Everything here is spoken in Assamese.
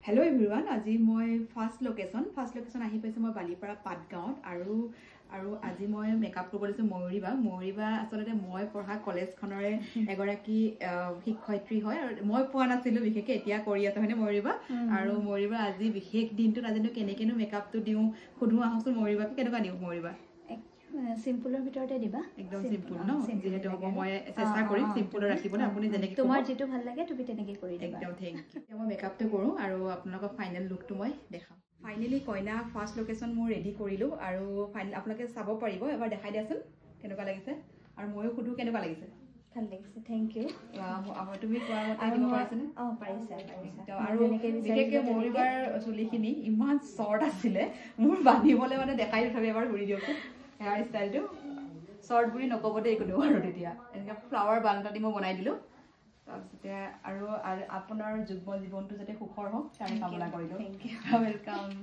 Hello everyone, আজি মই ফাৰ্স্ট লোকেশন আহি পাইছো মই বালিপাৰা পাটগাঁৱত আৰু আজি মই মেকআপ কৰিব লৈছো ময়ূৰীবা আসলে মই পঢ়া কলেজখনৰে এগৰাকী শিক্ষয়িত্ৰী হয় আৰু মই পোৱা নাছিলো বিশেষকৈ এতিয়া কৰি আছে হয়নে ময়ূৰীবা আৰু ময়ূৰীবা আজি বিশেষ দিনটোত আজিনো কেনেকেনো মেকআপটো দিওঁ সুধো আহকচোন ময়ূৰীবাক কেনেকুৱা দিওঁ ময়ূৰীবা সিম্পলৰ ভিতৰতে দিবা একদম সিম্পল ন যেহেতু হ'ব মই চেষ্টা কৰিম সিম্পল ৰাখিবলৈ আপুনি যেনেকৈ তোমাৰ যেটো ভাল লাগে তুমি তেনেকৈ কৰি দিবা একদম থ্যাংক ইউ মই মেকআপটো কৰো আৰু আপোনালোকক ফাইনেল লুকটো মই দেখাম ফাইনেলি কইনা ফাৰ্স্ট লোকেশন মই ৰেডি কৰিলো আৰু ফাইনেল আপোনালোকে চাব পাৰিব এবাৰ দেখাই দিয়াচোন কেনেকুৱা লাগিছে আৰু ময়ো সুধো কেনেকুৱা লাগিছে ভাল লাগিছে থ্যাংক ইউ তুমি কোৱা মতে দিব পাৰিছানে পাৰিছা আৰু বিশেষকৈ ময়ূৰীবাৰ চুলিখিনি ইমান শ্বৰ্ট আছিলে মোৰ বান্ধিবলৈ মানে দেখাই দিওঁ এবাৰ ঘূৰি দিয়কচোন হেয়াৰ ষ্টাইলটো শ্বৰ্ট বুলি নক'ব দেই কোনেও আৰু তেতিয়া এনেকৈ ফ্লাৱাৰ বান এটা দি মই বনাই দিলোঁ তাৰপিছতে আৰু আপোনাৰ যুগ্ম জীৱনটো যাতে সুখৰ হওক তাৰে কামনা কৰিলোঁ ৱেলকাম